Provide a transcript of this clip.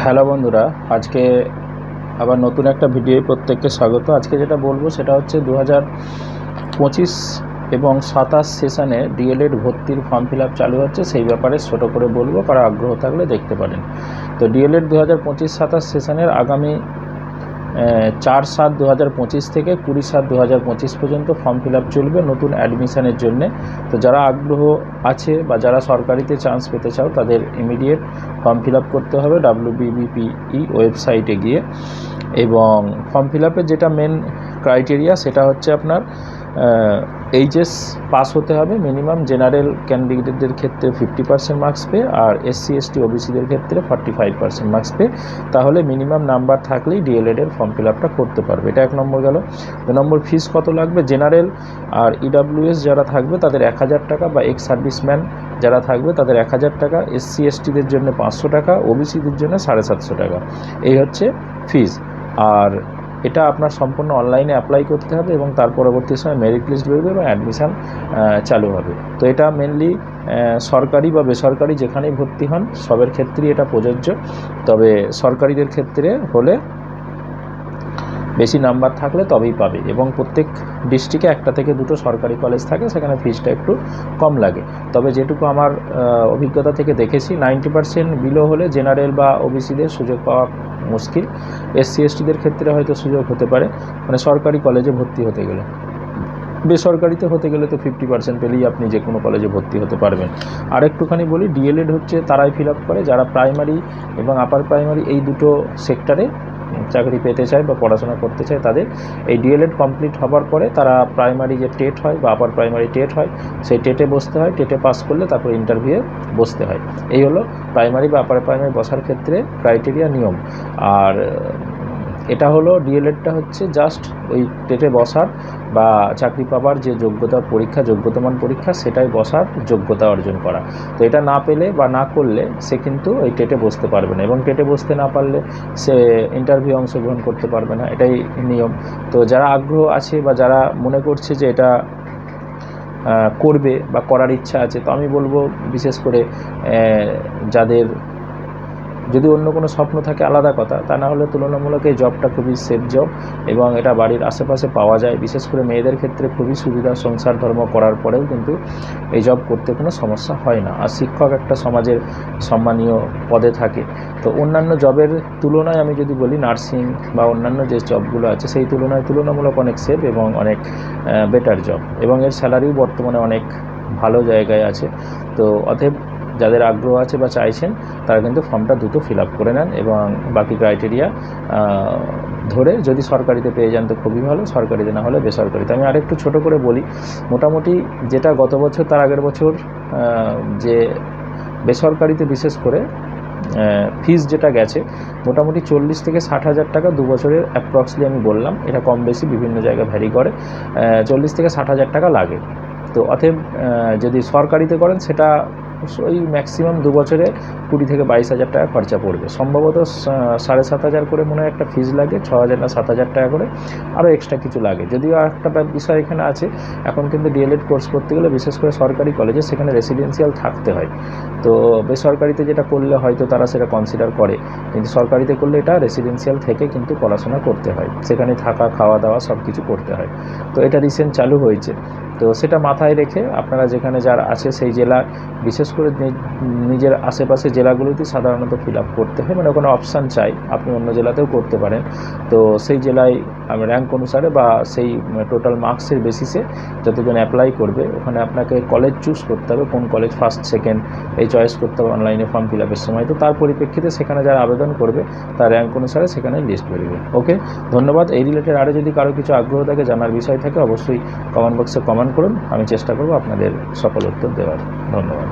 Hello বন্ধুরা, আজকে আবার নতুন একটা ভিডিও প্রত্যেককে স্বাগত। আজকে যেটা বলবো সেটা হচ্ছে 2025 এবং 27 সেশনে ডিএলএড ভর্তির ফর্ম ফিল আপ চালু হচ্ছে, সেই ব্যাপারে ছোটো করে বলবো, কারো আগ্রহ থাকলে দেখতে পারেন। তো ডিএলএড 2025-27 সেশনের আগামী 4/7/2025 থেকে 20/7/2025 পর্যন্ত ফর্ম ফিল আপ চলবে নতুন অ্যাডমিশনের জন্যে। তো যারা আগ্রহ আছে বা যারা সরকারিতে চান্স পেতে চাও তাদের ইমিডিয়েট ফর্ম ফিল আপ করতে হবে WBBPE ওয়েবসাইটে গিয়ে। এবং ফর্ম ফিল আপের যেটা মেন ক্রাইটেরিয়া সেটা হচ্ছে আপনার এইচএস পাস হতে হবে মিনিমাম। জেনারেল ক্যান্ডিডেটদের ক্ষেত্রে 50% মার্কস পেয়ে, আর SC ST OBCদের ক্ষেত্রে 45% মার্কস পেয়ে, তাহলে মিনিমাম নাম্বার থাকলেই ডিএলএডের ফর্ম ফিল আপটা করতে পারবে। এটা 1 নম্বর গেল। 2 নম্বর, ফিস কত লাগবে? জেনারেল আর EWS যারা থাকবে তাদের 1000 টাকা, বা এক্স সার্ভিসম্যান যারা থাকবে তাদের 1000 টাকা, SC STদের জন্য 500 টাকা, OBCদের জন্য 750 টাকা। এই হচ্ছে ফিস। আর এটা আপনার সম্পূর্ণ অনলাইনে অ্যাপ্লাই করতে হবে এবং তার পরবর্তী সময় মেরিট লিস্ট বেরোবে এবং অ্যাডমিশান চালু হবে। তো এটা মেনলি সরকারি বা বেসরকারি যেখানেই ভর্তি হন সবের ক্ষেত্রেই এটা প্রযোজ্য। তবে সরকারিদের ক্ষেত্রে হলে বেশি নাম্বার থাকলে তবেই পাবে, এবং প্রত্যেক ডিস্ট্রিক্টে 1 থেকে 2 সরকারি কলেজ থাকে, সেখানে ফিসটা একটু কম লাগে। তবে যেটুকু আমার অভিজ্ঞতা থেকে দেখেছি, 90% বিলো হলে জেনারেল বা OBCদের সুযোগ পাওয়া মুশকিল। SC STদের ক্ষেত্রে হয়তো সুযোগ হতে পারে, মানে সরকারি কলেজে ভর্তি হতে গেলে। বেসরকারিতে হতে গেলে তো 50% পেলেই আপনি যে কোনো কলেজে ভর্তি হতে পারবেন। আর একটুখানি বলি, ডিএলএড হচ্ছে তারাই ফিল আপ করে যারা প্রাইমারি এবং আপার প্রাইমারি এই দুটো সেক্টরে চাকরি পেতে চায় বা পড়াশোনা করতে চায়। তাদের এই ডিএলএড কমপ্লিট হবার পরে তারা প্রাইমারি যে টেট হয় বা আপার প্রাইমারি টেট হয়, সেই টেটে বসতে হয়। টেটে পাস করলে তারপর ইন্টারভিউয়ে বসতে হয়। এই হলো প্রাইমারি বা আপার প্রাইমারি বসার ক্ষেত্রে ক্রাইটেরিয়া, নিয়ম। আর এটা হলো ডিএলএডটা হচ্ছে জাস্ট ওই টেটে বসার বা চাকরি পাবার যে যোগ্যতা পরীক্ষা, যোগ্যতামান পরীক্ষা, সেটাই বসার যোগ্যতা অর্জন করা। তো এটা না পেলে বা না করলে সে কিন্তু ওই টেটে বসতে পারবে না, এবং টেটে বসতে না পারলে সে ইন্টারভিউ অংশগ্রহণ করতে পারবে না। এটাই নিয়ম। তো যারা আগ্রহ আছে বা যারা মনে করছে যে এটা করবে বা করার ইচ্ছা আছে, তো আমি বলবো বিশেষ করে যাদের যদি অন্য কোনো স্বপ্ন থাকে আলাদা কথা, তা না হলে তুলনামূলক এই জবটা খুবই সেফ জব, এবং এটা বাড়ির আশেপাশে পাওয়া যায়। বিশেষ করে মেয়েদের ক্ষেত্রে খুবই সুবিধা, সংসার ধর্ম করার পরেও কিন্তু এই জব করতে কোনো সমস্যা হয় না। আর শিক্ষক একটা সমাজের সম্মানীয় পদে থাকে। তো অন্যান্য জবের তুলনায় আমি যদি বলি, নার্সিং বা অন্যান্য যে জবগুলো আছে সেই তুলনায় তুলনামূলক অনেক সেফ এবং অনেক বেটার জব, এবং এর স্যালারিও বর্তমানে অনেক ভালো জায়গায় আছে। তো অতএব যাদের আগ্রহ আছে বা চাইছেন তারা কিন্তু ফর্মটা দ্রুত ফিল আপ করে নেন, এবং বাকি ক্রাইটেরিয়া ধরে যদি সরকারিতে পেয়ে যান তো খুবই ভালো, সরকারিতে না হলে বেসরকারিতে। আমি আরেকটু ছোট করে বলি, মোটামুটি যেটা গত বছর তার আগের বছর যে বেসরকারিতে বিশেষ করে ফিস যেটা গেছে, মোটামুটি 40 থেকে 60 হাজার টাকা 2 বছরের অ্যাপ্রক্সলি আমি বললাম, এটা কম বেশি বিভিন্ন জায়গায় ভ্যারি করে। 40 থেকে 60 হাজার টাকা লাগে। তো অতএব যদি সরকারিতে করেন সেটা ওই ম্যাক্সিমাম 2 বছরে 20 থেকে 22 হাজার টাকা খরচা পড়বে। সম্ভবত 7,500 করে মনে হয় একটা ফিজ লাগে, 6,000 না 7,000 টাকা করে আরও এক্সট্রা কিছু লাগে। যদিও একটা বিষয় এখানে আছে, এখন কিন্তু ডিএলএড কোর্স করতে গেলে বিশেষ করে সরকারি কলেজে সেখানে রেসিডেন্সিয়াল থাকতে হয়। তো বেসরকারিতে যেটা করলে হয়তো তারা সেটা কনসিডার করে, কিন্তু সরকারিতে করলে এটা রেসিডেন্সিয়াল থেকে কিন্তু পড়াশোনা করতে হয়, সেখানে থাকা, খাওয়া দাওয়া সব কিছু করতে হয়। তো এটা রিসেন্ট চালু হয়েছে। তো সেটা মাথায় রেখে আপনারা যেখানে যারা আছে সেই জেলা, বিশেষ করে নিজের আশেপাশে জেলাগুলোতেই সাধারণত ফিল আপ করতে হয়, মানে ওখানে অপশান চাই, আপনি অন্য জেলাতেও করতে পারেন। তো সেই জেলায় র্যাঙ্ক অনুসারে বা সেই টোটাল মার্কসের বেসিসে যতজন অ্যাপ্লাই করবে, ওখানে আপনাকে কলেজ চুজ করতে হবে, কোন কলেজ ফার্স্ট সেকেন্ড এই চয়েস করতে হবে অনলাইনে ফর্ম ফিল আপের সময়। তো তার পরিপ্রেক্ষিতে সেখানে যারা আবেদন করবে তার র্যাঙ্ক অনুসারে সেখানে লিস্ট বেরোবে। ওকে, ধন্যবাদ। এই রিলেটেড আরও যদি কারো কিছু আগ্রহ থাকে, জানার বিষয় থাকে, অবশ্যই কমেন্ট বক্সে কমেন্ট করুন, আমি চেষ্টা করব আপনাদের সকল উত্তর দেওয়ার। ধন্যবাদ।